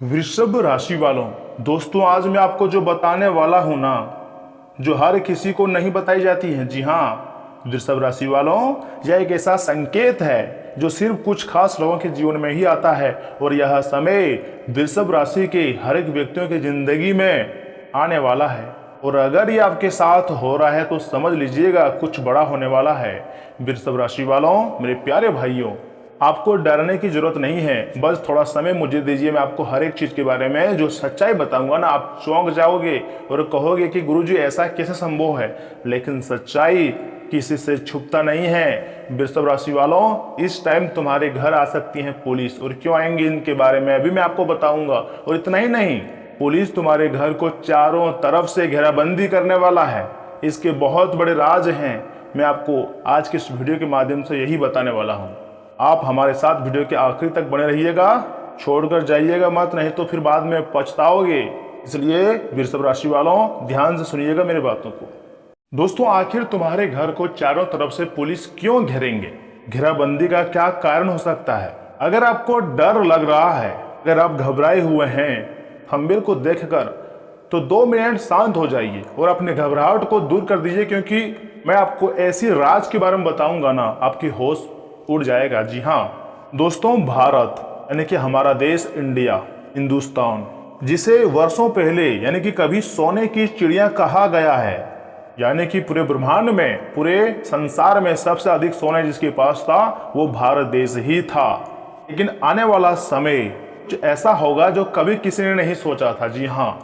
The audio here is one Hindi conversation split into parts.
वृषभ राशि वालों, दोस्तों आज मैं आपको जो बताने वाला हूं ना, जो हर किसी को नहीं बताई जाती है। जी हाँ वृषभ राशि वालों, यह एक ऐसा संकेत है जो सिर्फ कुछ खास लोगों के जीवन में ही आता है और यह समय वृषभ राशि के हर एक व्यक्तियों की जिंदगी में आने वाला है। और अगर ये आपके साथ हो रहा है तो समझ लीजिएगा कुछ बड़ा होने वाला है। वृषभ राशि वालों, मेरे प्यारे भाइयों, आपको डरने की जरूरत नहीं है, बस थोड़ा समय मुझे दीजिए। मैं आपको हर एक चीज के बारे में जो सच्चाई बताऊंगा ना, आप चौंक जाओगे और कहोगे कि गुरुजी ऐसा कैसे संभव है। लेकिन सच्चाई किसी से छुपता नहीं है। वृषभ राशि वालों, इस टाइम तुम्हारे घर आ सकती है पुलिस, और क्यों आएंगे इनके बारे में अभी मैं आपको बताऊंगा। और इतना ही नहीं, पुलिस तुम्हारे घर को चारों तरफ से घेराबंदी करने वाला है। इसके बहुत बड़े राज हैं, मैं आपको आज के इस वीडियो के माध्यम से यही बताने वाला हूँ। आप हमारे साथ वीडियो के आखिरी तक बने रहिएगा, छोड़कर जाइएगा मत, नहीं तो फिर बाद में पछताओगे। इसलिए वृषभ राशि वालों, ध्यान से सुनिएगा मेरी बातों को। दोस्तों, आखिर तुम्हारे घर को चारों तरफ से पुलिस क्यों घेरेंगे? घेराबंदी का क्या कारण हो सकता है? अगर आपको डर लग रहा है, अगर आप घबराए हुए हैं थंबनेल को देखकर, तो 2 मिनट शांत हो जाइए और अपने घबराहट को दूर कर दीजिए, क्योंकि मैं आपको ऐसी राज के बारे में बताऊंगा ना, आपकी होश उड़ जाएगा। जी हाँ दोस्तों, भारत यानी कि हमारा देश इंडिया, हिंदुस्तान, जिसे वर्षों पहले यानी कि कभी सोने की चिड़िया कहा गया है, यानी कि पूरे ब्रह्मांड में, पूरे संसार में सबसे अधिक सोना जिसके पास था वो भारत देश ही था। लेकिन आने वाला समय कुछ ऐसा होगा जो कभी किसी ने नहीं सोचा था। जी हाँ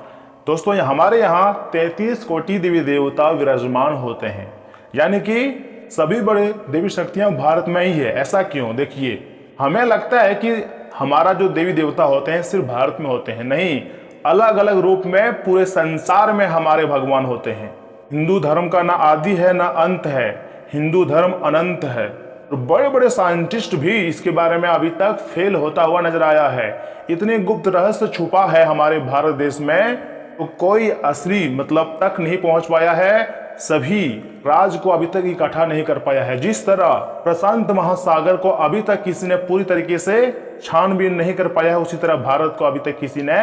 दोस्तों, हमारे यहाँ 33 कोटि देवी देवता विराजमान होते हैं, यानी कि सभी बड़े देवी शक्तियां भारत में ही है। ऐसा क्यों? देखिए, हमें लगता है कि हमारा जो देवी देवता होते हैं सिर्फ भारत में होते हैं, नहीं, अलग अलग रूप में पूरे संसार में हमारे भगवान होते हैं। हिंदू धर्म का ना आदि है ना अंत है, हिंदू धर्म अनंत है। और बड़े बड़े साइंटिस्ट भी इसके बारे में अभी तक फेल होता हुआ नजर आया है। इतने गुप्त रहस्य छुपा है हमारे भारत देश में, तो कोई असली मतलब तक नहीं पहुंच पाया है, सभी राज को अभी तक इकट्ठा नहीं कर पाया है। जिस तरह प्रशांत महासागर को अभी तक किसी ने पूरी तरीके से छानबीन नहीं कर पाया है, उसी तरह भारत को अभी तक किसी ने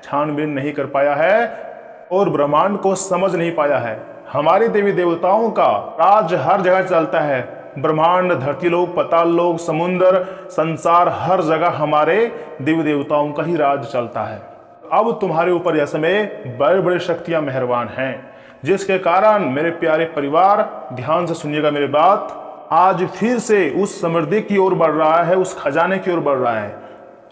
छानबीन नहीं कर पाया है और ब्रह्मांड को समझ नहीं पाया है। हमारे देवी देवताओं का राज हर जगह चलता है, ब्रह्मांड, धरती लोक, पाताल लोक, समुद्र, संसार, हर जगह हमारे देवी देवताओं का ही राज चलता है। अब तुम्हारे ऊपर यह समय बड़े बड़े शक्तियां मेहरबान हैं, जिसके कारण मेरे प्यारे परिवार ध्यान से सुनिएगा मेरी बात, आज फिर से उस समृद्धि की ओर बढ़ रहा है, उस खजाने की ओर बढ़ रहा है।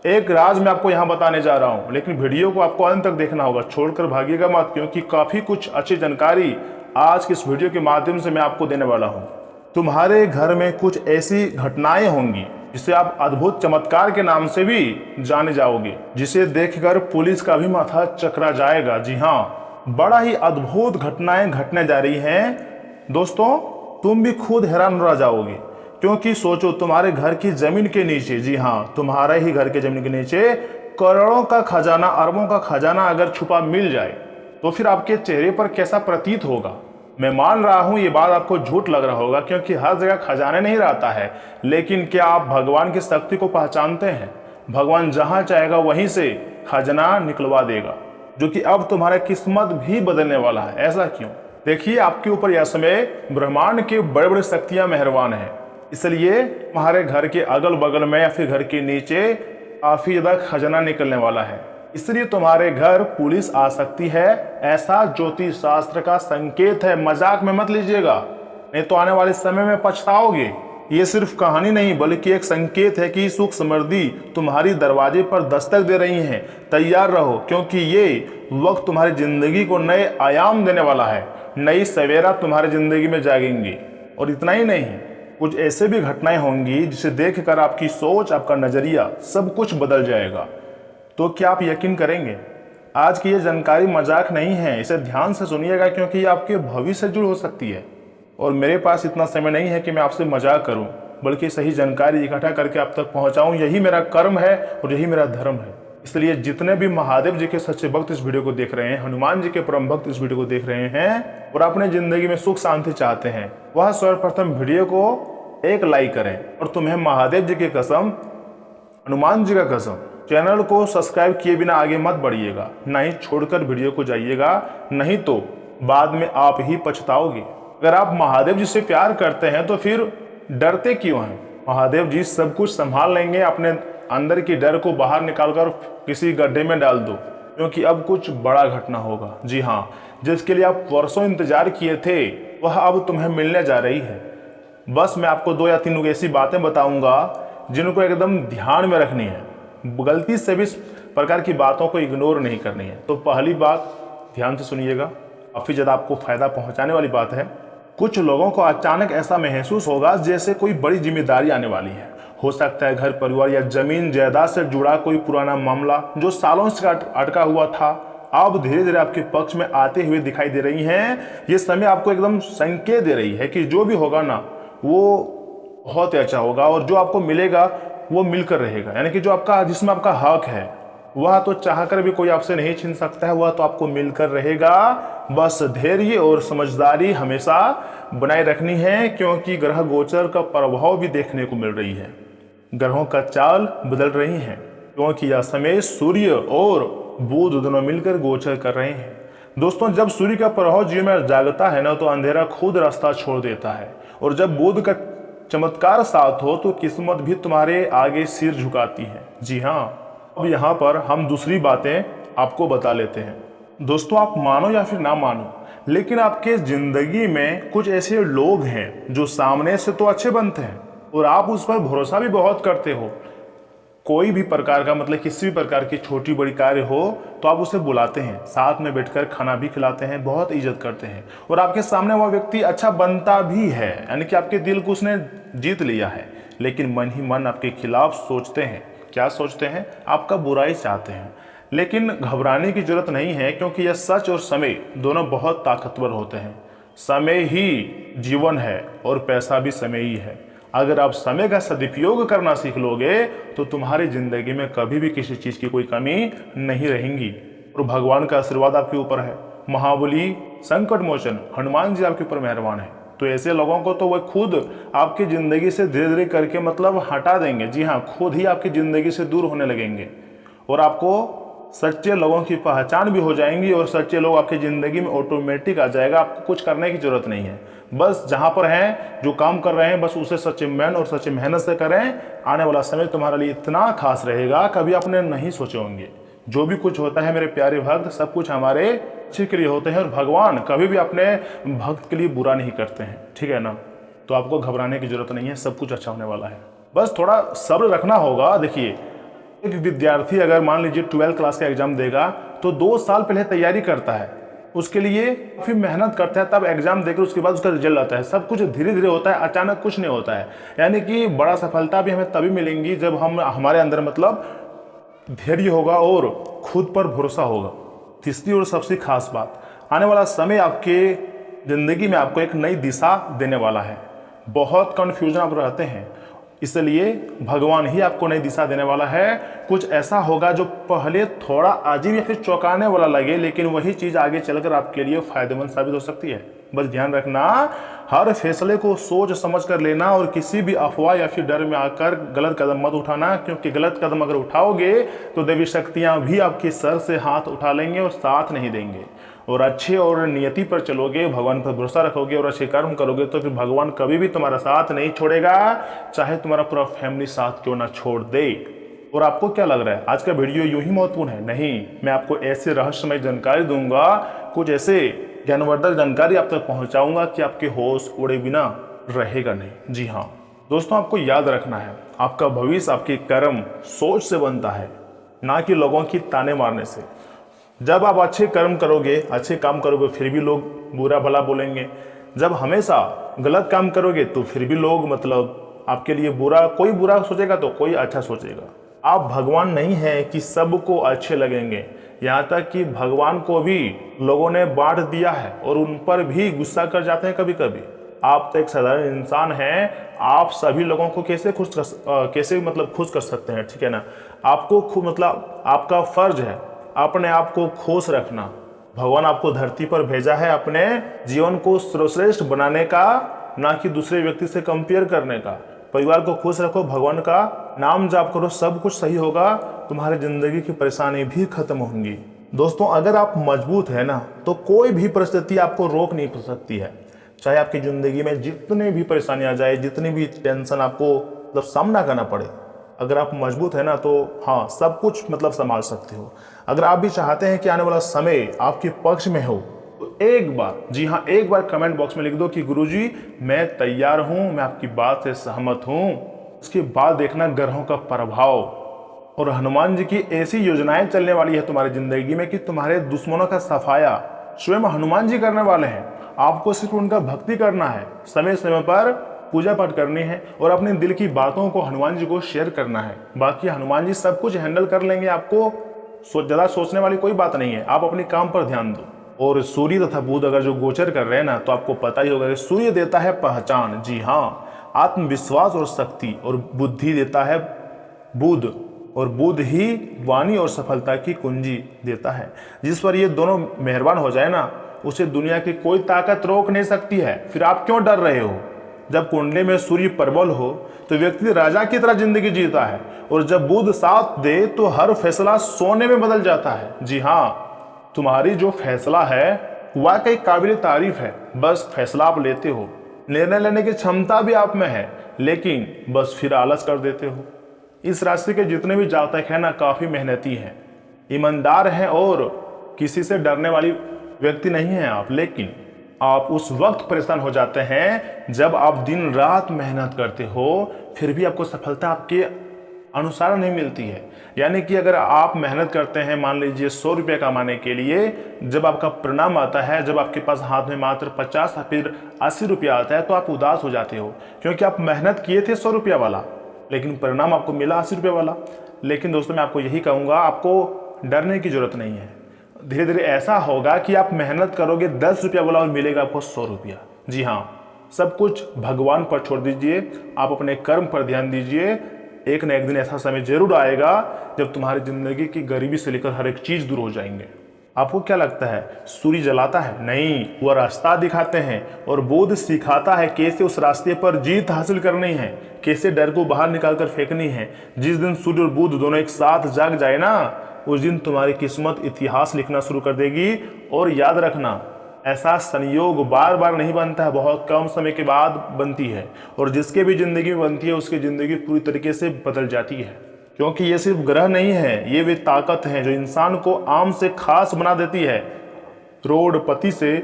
एक राज मैं आपको यहाँ बताने जा रहा हूँ, लेकिन वीडियो को आपको अंत तक देखना होगा, छोड़कर भागिएगा मत, क्योंकि काफी कुछ अच्छी जानकारी आज के इस वीडियो के माध्यम से मैं आपको देने वाला हूँ। तुम्हारे घर में कुछ ऐसी घटनाएं होंगी जिसे आप अद्भुत चमत्कार के नाम से भी जाने जाओगे, जिसे देखकर पुलिस का भी माथा चकरा जाएगा। जी हाँ, बड़ा ही अद्भुत घटनाएं घटने जा रही हैं दोस्तों, तुम भी खुद हैरान रह जाओगे। क्योंकि सोचो, तुम्हारे घर की जमीन के नीचे, जी हाँ तुम्हारे ही घर के जमीन के नीचे करोड़ों का खजाना, अरबों का खजाना अगर छुपा मिल जाए तो फिर आपके चेहरे पर कैसा प्रतीत होगा? मैं मान रहा हूं ये बात आपको झूठ लग रहा होगा, क्योंकि हर जगह खजाने नहीं रहता है। लेकिन क्या आप भगवान की शक्ति को पहचानते हैं? भगवान जहां चाहेगा वहीं से खजाना निकलवा देगा, जो कि अब तुम्हारा किस्मत भी बदलने वाला है। ऐसा क्यों? देखिए, आपके ऊपर यह समय ब्रह्मांड के बड़े बड़े शक्तियां मेहरबान हैं, इसलिए तुम्हारे घर के अगल बगल में या फिर घर के नीचे काफी ज्यादा खजाना निकलने वाला है। इसलिए तुम्हारे घर पुलिस आ सकती है, ऐसा ज्योतिष शास्त्र का संकेत है। मजाक में मत लीजिएगा, नहीं तो आने वाले समय में पछताओगे। ये सिर्फ कहानी नहीं बल्कि एक संकेत है कि सुख समृद्धि तुम्हारी दरवाजे पर दस्तक दे रही है। तैयार रहो, क्योंकि ये वक्त तुम्हारी जिंदगी को नए आयाम देने वाला है, नई सवेरा तुम्हारी जिंदगी में जागेंगी। और इतना ही नहीं, कुछ ऐसे भी घटनाएं होंगी जिसे देखकर आपकी सोच, आपका नजरिया, सब कुछ बदल जाएगा। तो क्या आप यकीन करेंगे? आज की ये जानकारी मजाक नहीं है, इसे ध्यान से सुनिएगा, क्योंकि ये आपके भविष्य से जुड़ हो सकती है। और मेरे पास इतना समय नहीं है कि मैं आपसे मजाक करूं, बल्कि सही जानकारी इकट्ठा करके आप तक पहुंचाऊं। यही मेरा कर्म है और यही मेरा धर्म है। इसलिए जितने भी महादेव जी के सच्चे भक्त इस वीडियो को देख रहे हैं, हनुमान जी के परम भक्त इस वीडियो को देख रहे हैं और अपने जिंदगी में सुख शांति चाहते हैं, वह सर्वप्रथम वीडियो को एक लाइक करें। और तुम्हें महादेव जी की कसम, हनुमान जी का कसम, चैनल को सब्सक्राइब किए बिना आगे मत बढ़िएगा, ना ही छोड़कर वीडियो को जाइएगा, नहीं तो बाद में आप ही पछताओगे। अगर आप महादेव जी से प्यार करते हैं तो फिर डरते क्यों हैं? महादेव जी सब कुछ संभाल लेंगे। अपने अंदर की डर को बाहर निकालकर किसी गड्ढे में डाल दो, क्योंकि अब कुछ बड़ा घटना होगा। जी हाँ, जिसके लिए आप वर्षों इंतजार किए थे वह अब तुम्हें मिलने जा रही है। बस मैं आपको 2 या 3 ऐसी बातें बताऊंगा जिनको एकदम ध्यान में रखनी है, गलती से भी इस प्रकार की बातों को इग्नोर नहीं करनी है। तो पहली बात ध्यान से सुनिएगा, काफ़ी ज़्यादा आपको फायदा पहुंचाने वाली बात है। कुछ लोगों को अचानक ऐसा महसूस होगा जैसे कोई बड़ी जिम्मेदारी आने वाली है। हो सकता है घर परिवार या जमीन जायदाद से जुड़ा कोई पुराना मामला जो सालों से अटका हुआ था, अब धीरे धीरे आपके पक्ष में आते हुए दिखाई दे रही हैं। ये समय आपको एकदम संकेत दे रही है कि जो भी होगा ना वो बहुत ही अच्छा होगा, और जो आपको मिलेगा वो मिलकर रहेगा। यानी कि जो आपका, जिसमें आपका हक है, वह तो चाहकर भी कोई आपसे नहीं छीन सकता है, वह तो आपको मिलकर रहेगा। बस धैर्य और समझदारी हमेशा बनाए रखनी है, क्योंकि ग्रह गोचर का प्रभाव भी देखने को मिल रही है। ग्रहों का चाल बदल रही है, क्योंकि यह समय सूर्य और बुध दोनों मिलकर गोचर कर रहे हैं। दोस्तों, जब सूर्य का प्रभाव जीवन में जागता है ना, तो अंधेरा खुद रास्ता छोड़ देता है, और जब बुध का चमत्कार साथ हो तो किस्मत भी तुम्हारे आगे सिर झुकाती है। जी हाँ, अब यहाँ पर हम दूसरी बातें आपको बता लेते हैं। दोस्तों, आप मानो या फिर ना मानो, लेकिन आपके जिंदगी में कुछ ऐसे लोग हैं जो सामने से तो अच्छे बनते हैं और आप उस पर भरोसा भी बहुत करते हो। कोई भी प्रकार का, मतलब किसी भी प्रकार की छोटी बड़ी कार्य हो तो आप उसे बुलाते हैं, साथ में बैठकर खाना भी खिलाते हैं, बहुत इज्जत करते हैं, और आपके सामने वह व्यक्ति अच्छा बनता भी है। यानी कि आपके दिल को उसने जीत लिया है, लेकिन मन ही मन आपके खिलाफ सोचते हैं। क्या सोचते हैं? आपका बुराई चाहते हैं। लेकिन घबराने की जरूरत नहीं है, क्योंकि यह सच और समय दोनों बहुत ताकतवर होते हैं। समय ही जीवन है और पैसा भी समय ही है। अगर आप समय का सदुपयोग करना सीख लोगे तो तुम्हारी जिंदगी में कभी भी किसी चीज की कोई कमी नहीं रहेगी, और भगवान का आशीर्वाद आपके ऊपर है। महाबली, संकट मोचन हनुमान जी आपके ऊपर मेहरबान है। तो ऐसे लोगों को तो वह खुद आपकी जिंदगी से धीरे धीरे करके मतलब हटा देंगे। जी हाँ, खुद ही आपकी जिंदगी से दूर होने लगेंगे, और आपको सच्चे लोगों की पहचान भी हो जाएंगी, और सच्चे लोग आपकी ज़िंदगी में ऑटोमेटिक आ जाएगा। आपको कुछ करने की ज़रूरत नहीं है, बस जहाँ पर हैं, जो काम कर रहे हैं, बस उसे सच्चे मन और सच्चे मेहनत से करें। आने वाला समय तुम्हारे लिए इतना खास रहेगा, कभी आपने नहीं सोचे होंगे। जो भी कुछ होता है मेरे प्यारे भक्त, सब कुछ हमारे अच्छे के लिए होते हैं, और भगवान कभी भी अपने भक्त के लिए बुरा नहीं करते हैं, ठीक है ना। तो आपको घबराने की ज़रूरत नहीं है, सब कुछ अच्छा होने वाला है। बस थोड़ा सब्र रखना होगा। देखिए, एक विद्यार्थी अगर मान लीजिए 12th क्लास का एग्जाम देगा तो 2 साल पहले तैयारी करता है, उसके लिए काफ़ी मेहनत करता है, तब एग्जाम देकर उसके बाद उसका रिजल्ट आता है। सब कुछ धीरे धीरे होता है, अचानक कुछ नहीं होता है। यानी कि बड़ा सफलता भी हमें तभी मिलेंगी जब हमारे अंदर मतलब धैर्य होगा और खुद पर भरोसा होगा। तीसरी और सबसे खास बात, आने वाला समय आपके ज़िंदगी में आपको एक नई दिशा देने वाला है। बहुत कन्फ्यूजन आप रहते हैं, इसलिए भगवान ही आपको नई दिशा देने वाला है। कुछ ऐसा होगा जो पहले थोड़ा अजीब या फिर चौंकाने वाला लगे, लेकिन वही चीज़ आगे चलकर आपके लिए फायदेमंद साबित हो सकती है। बस ध्यान रखना, हर फैसले को सोच समझ कर लेना, और किसी भी अफवाह या फिर डर में आकर गलत कदम मत उठाना, क्योंकि गलत कदम अगर उठाओगे तो देवी शक्तियाँ भी आपके सर से हाथ उठा लेंगे और साथ नहीं देंगे। और अच्छे और नियति पर चलोगे, भगवान पर भरोसा रखोगे और अच्छे कर्म करोगे, तो फिर भगवान कभी भी तुम्हारा साथ नहीं छोड़ेगा, चाहे तुम्हारा पूरा फैमिली साथ क्यों ना छोड़ दे। और आपको क्या लग रहा है आज का वीडियो यूं ही महत्वपूर्ण है? नहीं, मैं आपको ऐसे रहस्यमय जानकारी दूंगा, कुछ ऐसे ज्ञानवर्धक जानकारी आप तक पहुंचाऊंगा कि आपके होश उड़े बिना रहेगा नहीं। जी हाँ दोस्तों, आपको याद रखना है, आपका भविष्य आपके कर्म सोच से बनता है, ना कि लोगों की ताने मारने से। जब आप अच्छे कर्म करोगे, अच्छे काम करोगे, फिर भी लोग बुरा भला बोलेंगे। जब हमेशा गलत काम करोगे तो फिर भी लोग मतलब आपके लिए बुरा, कोई बुरा सोचेगा तो कोई अच्छा सोचेगा। आप भगवान नहीं हैं कि सबको अच्छे लगेंगे। यहाँ तक कि भगवान को भी लोगों ने बांट दिया है और उन पर भी गुस्सा कर जाते हैं कभी कभी। आप तो एक साधारण इंसान हैं, आप सभी लोगों को कैसे खुश कर सकते हैं? ठीक है ना। आपको मतलब आपका फर्ज है अपने आप को खुश रखना। भगवान आपको धरती पर भेजा है अपने जीवन को सर्वश्रेष्ठ बनाने का, ना कि दूसरे व्यक्ति से कंपेयर करने का। परिवार को खुश रखो, भगवान का नाम जाप करो, सब कुछ सही होगा, तुम्हारी जिंदगी की परेशानी भी खत्म होंगी। दोस्तों अगर आप मजबूत है ना तो कोई भी परिस्थिति आपको रोक नहीं सकती है। चाहे आपकी जिंदगी में जितनी भी परेशानी आ जाए, जितनी भी टेंशन आपको मतलब सामना करना पड़े, अगर आप मजबूत है ना तो हाँ सब कुछ मतलब संभाल सकते हो। अगर आप भी चाहते हैं कि आने वाला समय आपके पक्ष में हो तो एक बार, जी हाँ एक बार कमेंट बॉक्स में लिख दो कि गुरुजी मैं तैयार हूँ, मैं आपकी बात से सहमत हूँ। उसके बाद देखना ग्रहों का प्रभाव और हनुमान जी की ऐसी योजनाएं चलने वाली है तुम्हारी जिंदगी में कि तुम्हारे दुश्मनों का सफाया स्वयं हनुमान जी करने वाले हैं। आपको सिर्फ उनका भक्ति करना है, समय समय पर पूजा पाठ करनी है और अपने दिल की बातों को हनुमान जी को शेयर करना है। बाकी हनुमान जी सब कुछ हैंडल कर लेंगे, आपको ज़्यादा सोचने वाली कोई बात नहीं है। आप अपने काम पर ध्यान दो। और सूर्य तथा बुध अगर जो गोचर कर रहे हैं ना तो आपको पता ही होगा कि सूर्य देता है पहचान, जी हाँ आत्मविश्वास और शक्ति, और बुद्धि देता है बुध, और बुध ही वाणी और सफलता की कुंजी देता है। जिस पर ये दोनों मेहरबान हो जाए ना उसे दुनिया की कोई ताकत रोक नहीं सकती है। फिर आप क्यों डर रहे हो? जब कुंडली में सूर्य प्रबल हो तो व्यक्ति राजा की तरह जिंदगी जीता है, और जब बुध साथ दे तो हर फैसला सोने में बदल जाता है। जी हाँ तुम्हारी जो फैसला है वाकई काबिल तारीफ है, बस फैसला आप लेते हो, निर्णय लेने की क्षमता भी आप में है, लेकिन बस फिर आलस कर देते हो। इस राशि के जितने भी जातक हैं ना काफ़ी मेहनती हैं, ईमानदार हैं और किसी से डरने वाली व्यक्ति नहीं हैं आप। लेकिन आप उस वक्त परेशान हो जाते हैं जब आप दिन रात मेहनत करते हो, फिर भी आपको सफलता आपके अनुसार नहीं मिलती है। यानी कि अगर आप मेहनत करते हैं मान लीजिए 100 रुपये कमाने के लिए, जब आपका परिणाम आता है, जब आपके पास हाथ में मात्र 50 या फिर 80 रुपया आता है तो आप उदास हो जाते हो, क्योंकि आप मेहनत किए थे 100 रुपया वाला लेकिन परिणाम आपको मिला 80 रुपये वाला। लेकिन दोस्तों मैं आपको यही कहूँगा, आपको डरने की जरूरत नहीं है। धीरे धीरे ऐसा होगा कि आप मेहनत करोगे 10 रुपया वाला और मिलेगा आपको 100 रुपया। जी हाँ सब कुछ भगवान पर छोड़ दीजिए, आप अपने कर्म पर ध्यान दीजिए। एक न एक दिन ऐसा समय जरूर आएगा जब तुम्हारी जिंदगी की गरीबी से लेकर हर एक चीज दूर हो जाएंगे। आपको क्या लगता है सूर्य जलाता है? नहीं, वह रास्ता दिखाते हैं, और बुध सिखाता है कैसे उस रास्ते पर जीत हासिल करनी है, कैसे डर को बाहर निकालकर फेंकनी है। जिस दिन सूर्य और बुध दोनों एक साथ जाग जाए ना उस दिन तुम्हारी किस्मत इतिहास लिखना शुरू कर देगी। और याद रखना ऐसा संयोग बार बार नहीं बनता है, बहुत कम समय के बाद बनती है, और जिसके भी जिंदगी में बनती है उसकी जिंदगी पूरी तरीके से बदल जाती है। क्योंकि ये सिर्फ ग्रह नहीं है, ये वे ताकत है जो इंसान को आम से खास बना देती है, करोड़पति से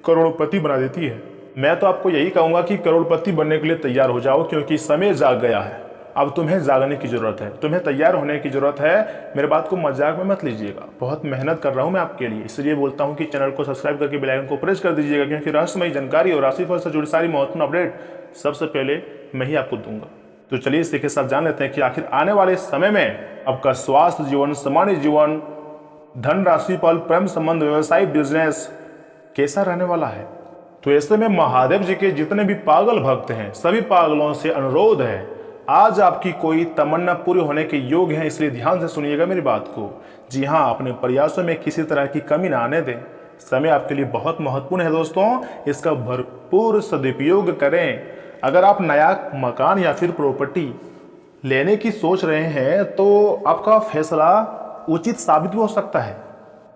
करोड़पति बना देती है। मैं तो आपको यही कहूँगा कि करोड़पति बनने के लिए तैयार हो जाओ, क्योंकि समय जाग गया है। अब तुम्हें जागने की जरूरत है, तुम्हें तैयार होने की जरूरत है। मेरे बात को मजाक में मत लीजिएगा, बहुत मेहनत कर रहा हूँ मैं आपके लिए, इसलिए बोलता हूँ कि चैनल को सब्सक्राइब करके बेल आइकन को प्रेस कर दीजिएगा, क्योंकि रहस्यमयी जानकारी और राशिफल से जुड़ी सारी महत्वपूर्ण अपडेट सबसे पहले मैं ही आपको दूंगा। तो चलिए इसी के साथ जान लेते हैं कि आखिर आने वाले समय में आपका स्वास्थ्य जीवन, सामान्य जीवन, धन राशि फल, प्रेम संबंध, व्यवसाय, बिजनेस कैसा रहने वाला है। तो ऐसे में महादेव जी के जितने भी पागल भक्त हैं सभी पागलों से अनुरोध है, आज आपकी कोई तमन्ना पूरी होने के योग है, इसलिए ध्यान से सुनिएगा मेरी बात को। जी हाँ अपने प्रयासों में किसी तरह की कमी ना आने दें। समय आपके लिए बहुत महत्वपूर्ण है दोस्तों, इसका भरपूर सदुपयोग करें। अगर आप नया मकान या फिर प्रॉपर्टी लेने की सोच रहे हैं तो आपका फैसला उचित साबित भी हो सकता है।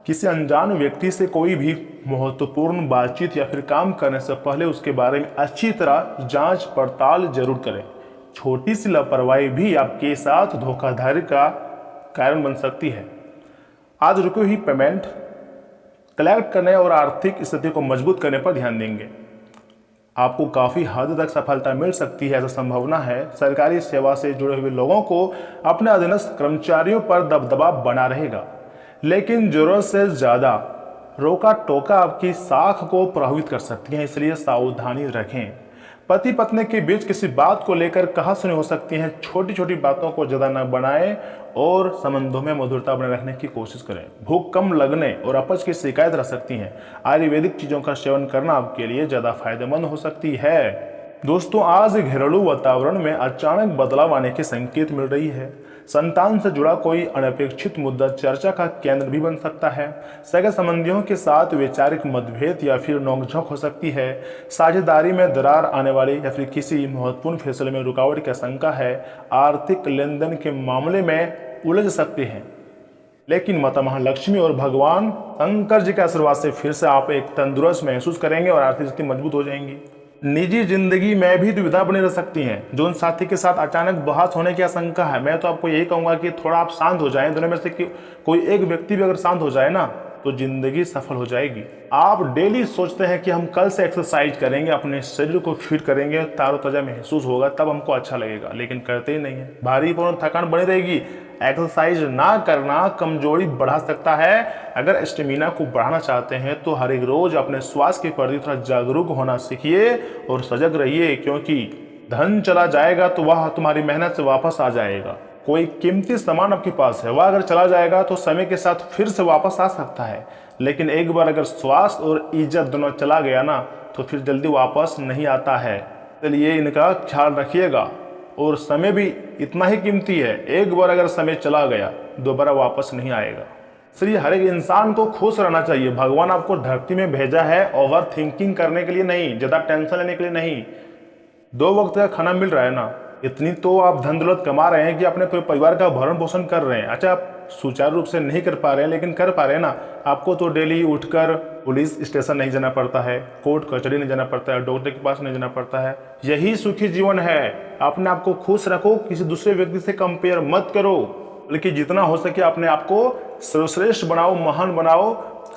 किसी अनजान व्यक्ति से कोई भी महत्वपूर्ण बातचीत या फिर काम करने से पहले उसके बारे में अच्छी तरह जांच पड़ताल जरूर करें। छोटी सी लापरवाही भी आपके साथ धोखाधड़ी का कारण बन सकती है। आज रुकी हुई पेमेंट कलेक्ट करने और आर्थिक स्थिति को मजबूत करने पर ध्यान देंगे। आपको काफ़ी हद तक सफलता मिल सकती है, ऐसा संभावना है। सरकारी सेवा से जुड़े हुए लोगों को अपने अधीनस्थ कर्मचारियों पर दबदबा बना रहेगा, लेकिन जरूरत से ज़्यादा रोका टोका आपकी साख को प्रभावित कर सकती है, इसलिए सावधानी रखें। पति पत्नी के बीच किसी बात को लेकर कहासुनी हो सकती है। छोटी छोटी बातों को ज़्यादा न बढ़ाएं और संबंधों में मधुरता बनाए रखने की कोशिश करें। भूख कम लगने और अपच की शिकायत रह सकती है। आयुर्वेदिक चीज़ों का सेवन करना आपके लिए ज़्यादा फायदेमंद हो सकती है। दोस्तों आज घरेलू वातावरण में अचानक बदलाव आने के संकेत मिल रही है। संतान से जुड़ा कोई अनपेक्षित मुद्दा चर्चा का केंद्र भी बन सकता है। सगे संबंधियों के साथ वैचारिक मतभेद या फिर नोकझोंक हो सकती है। साझेदारी में दरार आने वाली या फिर किसी महत्वपूर्ण फैसले में रुकावट की आशंका है। आर्थिक लेन देन के मामले में उलझ सकते हैं, लेकिन माता महालक्ष्मी और भगवान शंकर जी के आशीर्वाद से फिर से आप एक तंदुरुस्त महसूस करेंगे और आर्थिक स्थिति मजबूत हो जाएंगी। निजी जिंदगी में भी दुविधा बनी रह सकती है। जीवन साथी के साथ अचानक बहस होने की आशंका है। मैं तो आपको यही कहूंगा कि थोड़ा आप शांत हो जाएं। दोनों में से कोई एक व्यक्ति भी अगर शांत हो जाए ना तो जिंदगी सफल हो जाएगी। आप डेली सोचते हैं कि हम कल से एक्सरसाइज करेंगे, अपने शरीर को फिट करेंगे, तारोताजा महसूस होगा, तब हमको अच्छा लगेगा, लेकिन करते ही नहीं है। भारीपन थकान बनी रहेगी। एक्सरसाइज ना करना कमजोरी बढ़ा सकता है। अगर स्टेमिना को बढ़ाना चाहते हैं तो हर एक रोज अपने स्वास्थ्य के प्रति थोड़ा जागरूक होना सीखिए और सजग रहिए, क्योंकि धन चला जाएगा तो वह तुम्हारी मेहनत से वापस आ जाएगा। कोई कीमती सामान आपके पास है, वह अगर चला जाएगा तो समय के साथ फिर से वापस आ सकता है, लेकिन एक बार अगर स्वास्थ्य और इज्जत दोनों चला गया ना तो फिर जल्दी वापस नहीं आता है। इसलिए इनका ख्याल रखिएगा। और समय भी इतना ही कीमती है, एक बार अगर समय चला गया दोबारा वापस नहीं आएगा। इसलिए हर एक इंसान को खुश रहना चाहिए। भगवान आपको धरती में भेजा है ओवर थिंकिंग करने के लिए नहीं, ज़्यादा टेंशन लेने के लिए नहीं। 2 वक्त का खाना मिल रहा है ना, इतनी तो आप धन दौलत कमा रहे हैं कि अपने पूरे परिवार का भरण पोषण कर रहे हैं। अच्छा, आप सुचारू रूप से नहीं कर पा रहे हैं, लेकिन कर पा रहे हैं ना। आपको तो डेली उठकर पुलिस स्टेशन नहीं जाना पड़ता है, कोर्ट कचहरी नहीं जाना पड़ता है, डॉक्टर के पास नहीं जाना पड़ता है। यही सुखी जीवन है। अपने आप को खुश रखो, किसी दूसरे व्यक्ति से कंपेयर मत करो, बल्कि जितना हो सके अपने आप को सर्वश्रेष्ठ बनाओ, महान बनाओ,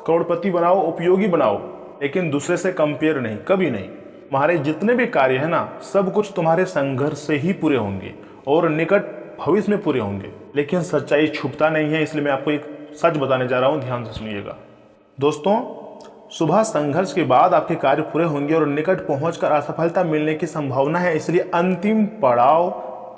करोड़पति बनाओ, उपयोगी बनाओ, लेकिन दूसरे से कंपेयर नहीं, कभी नहीं। तुम्हारे जितने भी कार्य है ना, सब कुछ तुम्हारे संघर्ष से ही पूरे होंगे और निकट भविष्य में पूरे होंगे। लेकिन सच्चाई छुपता नहीं है, इसलिए मैं आपको एक सच बताने जा रहा हूं, ध्यान से सुनिएगा। दोस्तों, सुबह संघर्ष के बाद आपके कार्य पूरे होंगे और निकट पहुंचकर असफलता मिलने की संभावना है। इसलिए अंतिम पड़ाव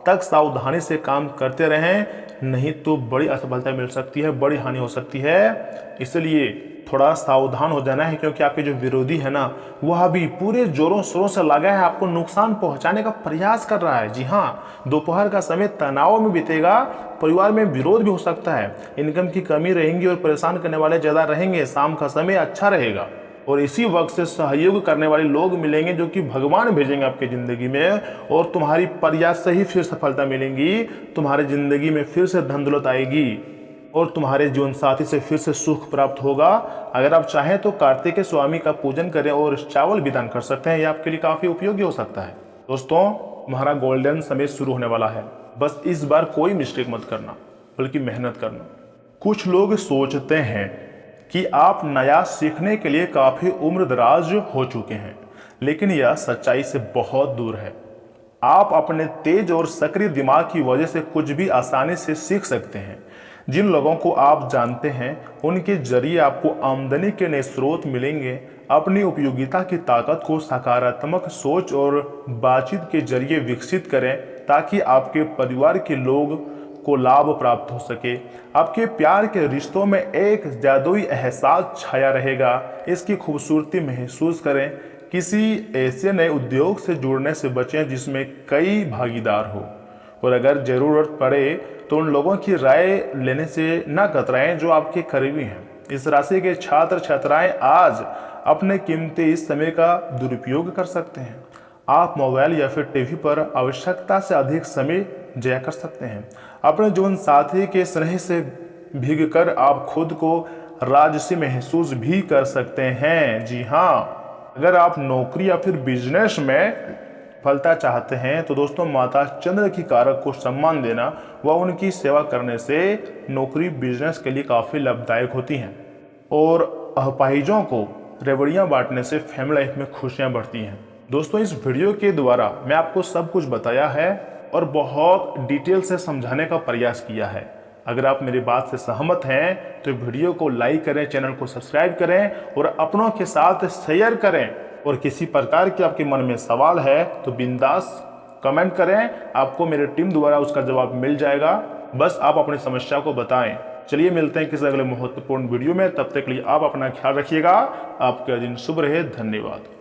तक सावधानी से काम करते रहें, नहीं तो बड़ी असफलता मिल सकती है, बड़ी हानि हो सकती है। इसलिए थोड़ा सावधान हो जाना है, क्योंकि आपके जो विरोधी है ना, वह भी पूरे जोरों शोरों से लगा है, आपको नुकसान पहुंचाने का प्रयास कर रहा है। जी हाँ, दोपहर का समय तनाव में बीतेगा, परिवार में विरोध भी हो सकता है, इनकम की कमी रहेगी और परेशान करने वाले ज्यादा रहेंगे। शाम का समय अच्छा रहेगा और इसी वक्त से सहयोग करने वाले लोग मिलेंगे जो कि भगवान भेजेंगे आपकी जिंदगी में, और तुम्हारी प्रयास से ही फिर सफलता मिलेंगी। तुम्हारी जिंदगी में फिर से धन दौलत आएगी और तुम्हारे जीवन साथी से फिर से सुख प्राप्त होगा। अगर आप चाहें तो कार्तिक स्वामी का पूजन करें और चावल भी दान कर सकते हैं, यह आपके लिए काफी उपयोगी हो सकता है। दोस्तों, तुम्हारा गोल्डन समय शुरू होने वाला है। बस इस बार कोई मिस्टेक मत करना, बल्कि मेहनत करना। कुछ लोग सोचते हैं कि आप नया सीखने के लिए काफी उम्र दराज हो चुके हैं, लेकिन यह सच्चाई से बहुत दूर है। आप अपने तेज और सक्रिय दिमाग की वजह से कुछ भी आसानी से सीख सकते हैं। जिन लोगों को आप जानते हैं उनके जरिए आपको आमदनी के नए स्रोत मिलेंगे। अपनी उपयोगिता की ताकत को सकारात्मक सोच और बातचीत के जरिए विकसित करें, ताकि आपके परिवार के लोग को लाभ प्राप्त हो सके। आपके प्यार के रिश्तों में एक जादुई एहसास छाया रहेगा, इसकी खूबसूरती महसूस करें। किसी ऐसे नए उद्योग से जुड़ने से बचें जिसमें कई भागीदार हो, और अगर जरूरत पड़े तो उन लोगों की राय लेने से न कतराएं जो आपके करीबी हैं। इस राशि के छात्र छात्राएं आज अपने कीमती इस समय का दुरुपयोग कर सकते हैं। आप मोबाइल या फिर टीवी पर आवश्यकता से अधिक समय जाया कर सकते हैं। अपने जीवन साथी के स्नेह से भीगकर आप खुद को राजसी महसूस भी कर सकते हैं। जी हाँ, अगर आप नौकरी या फिर बिजनेस में सफलता चाहते हैं तो दोस्तों, माता चंद्र की कारक को सम्मान देना व उनकी सेवा करने से नौकरी बिजनेस के लिए काफ़ी लाभदायक होती हैं। और अपाहिजों को रेवड़ियाँ बांटने से फैमिली लाइफ में खुशियाँ बढ़ती हैं। दोस्तों, इस वीडियो के द्वारा मैं आपको सब कुछ बताया है और बहुत डिटेल से समझाने का प्रयास किया है। अगर आप मेरी बात से सहमत हैं तो वीडियो को लाइक करें, चैनल को सब्सक्राइब करें और अपनों के साथ शेयर करें। और किसी प्रकार के आपके मन में सवाल है तो बिंदास कमेंट करें, आपको मेरी टीम द्वारा उसका जवाब मिल जाएगा। बस आप अपनी समस्या को बताएं। चलिए मिलते हैं किसी अगले महत्वपूर्ण वीडियो में, तब तक के लिए आप अपना ख्याल रखिएगा। आपका दिन शुभ रहे। धन्यवाद।